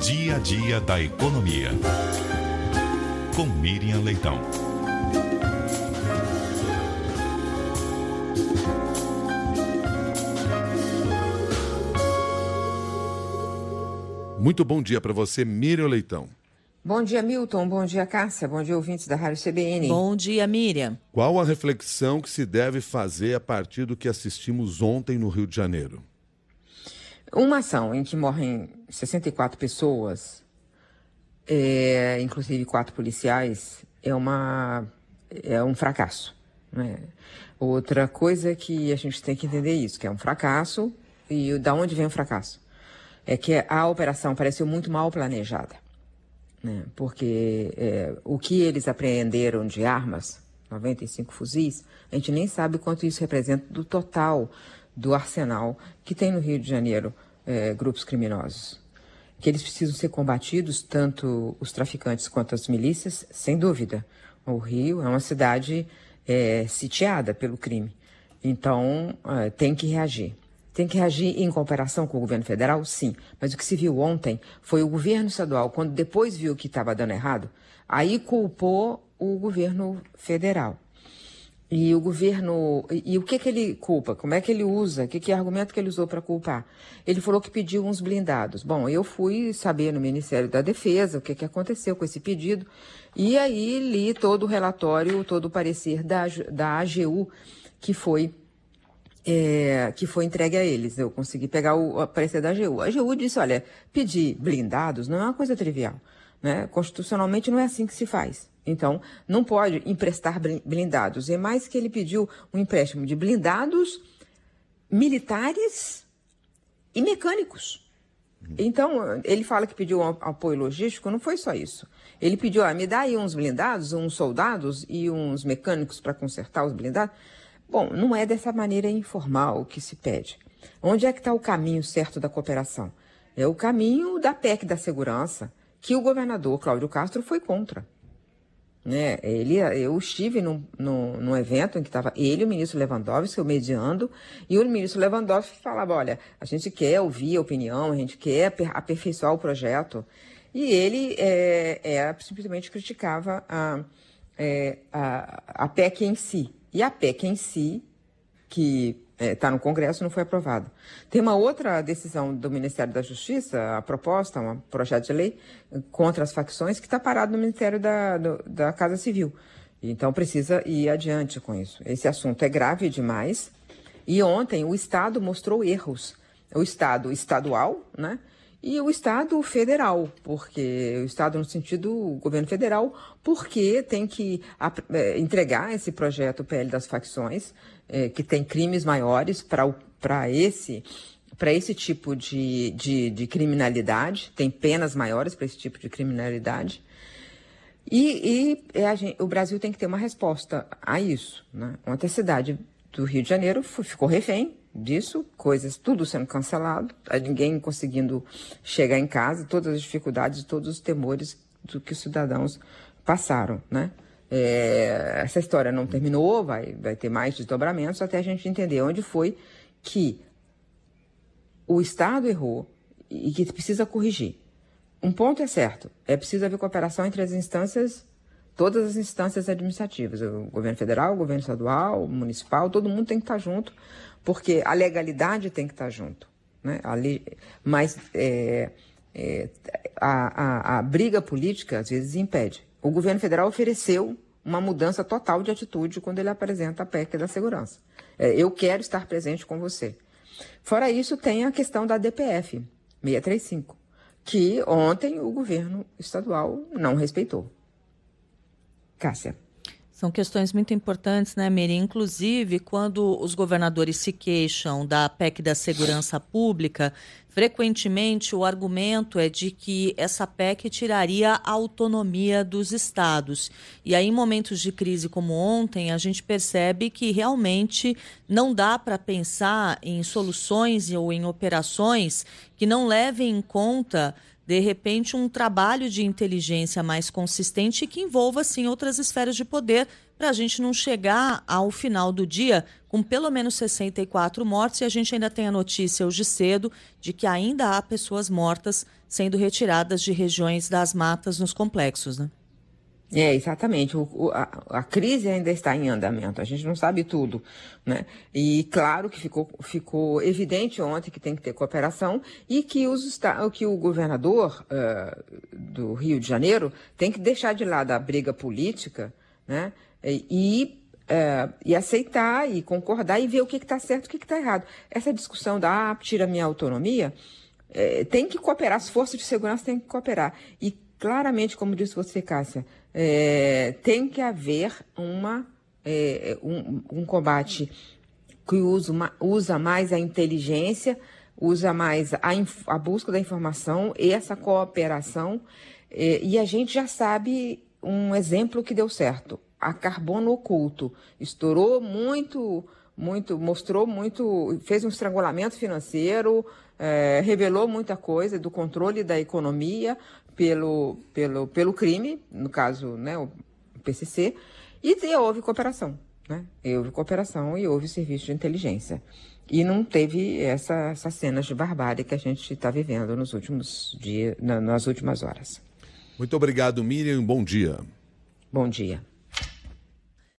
dia a dia da economia. Com Miriam Leitão. Muito bom dia para você, Miriam Leitão. Bom dia, Milton. Bom dia, Cássia. Bom dia, ouvintes da Rádio CBN. Bom dia, Miriam. Qual a reflexão que se deve fazer a partir do que assistimos ontem no Rio de Janeiro? Uma ação em que morrem 64 pessoas, inclusive 4 policiais, é um fracasso, né? Outra coisa é que a gente tem que entender isso, que é um fracasso. E da onde vem o fracasso? É que a operação pareceu muito mal planejada, né? Porque o que eles apreenderam de armas, 95 fuzis, a gente nem sabe quanto isso representa do total do arsenal que tem no Rio de Janeiro grupos criminosos. Que eles precisam ser combatidos, tanto os traficantes quanto as milícias, sem dúvida. O Rio é uma cidade sitiada pelo crime, então tem que reagir. Tem que reagir em cooperação com o governo federal? Sim. Mas o que se viu ontem foi o governo estadual, quando depois viu que estava dando errado, aí culpou o governo federal. E o governo... E o que ele culpa? Como é que ele usa? Que argumento que ele usou para culpar? Ele falou que pediu uns blindados. Bom, eu fui saber no Ministério da Defesa o que aconteceu com esse pedido. E aí li todo o relatório, todo o parecer da AGU que foi entregue a eles. Eu consegui pegar o parecer da AGU. A AGU disse, olha, pedir blindados não é uma coisa trivial, né? Constitucionalmente não é assim que se faz. Então, não pode emprestar blindados. É mais que ele pediu um empréstimo de blindados militares e mecânicos. Então, ele fala que pediu um apoio logístico, não foi só isso. Ele pediu, me dá aí uns blindados, uns soldados e uns mecânicos para consertar os blindados. Bom, não é dessa maneira informal que se pede. Onde é que está o caminho certo da cooperação? É o caminho da PEC da segurança, que o governador Cláudio Castro foi contra. Né? Eu estive num evento em que estava ele e o ministro Lewandowski mediando, e o ministro Lewandowski falava, olha, a gente quer ouvir a opinião, a gente quer aperfeiçoar o projeto. E ele simplesmente criticava a PEC em si. E a PEC em si, que está no Congresso, não foi aprovada. Tem uma outra decisão do Ministério da Justiça, a proposta, um projeto de lei contra as facções, que está parado no Ministério da Casa Civil. Então precisa ir adiante com isso. Esse assunto é grave demais. E ontem o Estado mostrou erros. O Estado estadual, né? E o Estado federal, porque o Estado no sentido o governo federal, porque tem que entregar esse projeto PL das facções, que tem crimes maiores para esse tipo de criminalidade, tem penas maiores para esse tipo de criminalidade. O Brasil tem que ter uma resposta a isso, né? Ontem a cidade do Rio de Janeiro ficou refém disso, coisas tudo sendo cancelado, ninguém conseguindo chegar em casa, todas as dificuldades, todos os temores do que os cidadãos passaram, né? Essa história não terminou, vai ter mais desdobramentos até a gente entender onde foi que o Estado errou e que precisa corrigir. Um ponto é certo, é preciso haver cooperação entre as instâncias, todas as instâncias administrativas, o governo federal, o governo estadual, o municipal, todo mundo tem que estar junto, porque a legalidade tem que estar junto, né? Mas a briga política, às vezes, impede. O governo federal ofereceu uma mudança total de atitude quando ele apresenta a PEC da segurança. Eu quero estar presente com você. Fora isso, tem a questão da DPF 635, que ontem o governo estadual não respeitou. Cássia. São questões muito importantes, né, Miriam? Inclusive, quando os governadores se queixam da PEC da segurança pública, frequentemente o argumento é de que essa PEC tiraria a autonomia dos estados. E aí, em momentos de crise como ontem, a gente percebe que realmente não dá para pensar em soluções ou em operações que não levem em conta, de repente, um trabalho de inteligência mais consistente que envolva, sim, outras esferas de poder para a gente não chegar ao final do dia com pelo menos 64 mortes, e a gente ainda tem a notícia hoje cedo de que ainda há pessoas mortas sendo retiradas de regiões das matas nos complexos, né? Exatamente. A crise ainda está em andamento, a gente não sabe tudo, né? E claro que ficou evidente ontem que tem que ter cooperação e que o governador do Rio de Janeiro tem que deixar de lado a briga política, né? E aceitar e concordar e ver o que está certo e o que está errado. Essa discussão tira minha autonomia, tem que cooperar, as forças de segurança têm que cooperar. E claramente, como disse você, Cássia, tem que haver um combate que usa mais a inteligência, usa mais a busca da informação e essa cooperação. E a gente já sabe um exemplo que deu certo. A Carbono Oculto estourou muito, mostrou muito, fez um estrangulamento financeiro, revelou muita coisa do controle da economia pelo crime, no caso, né, o PCC, e houve cooperação, né? Houve cooperação e houve serviço de inteligência. E não teve essas cenas de barbárie que a gente está vivendo nos últimos dias, nas últimas horas. Muito obrigado, Miriam. Bom dia. Bom dia.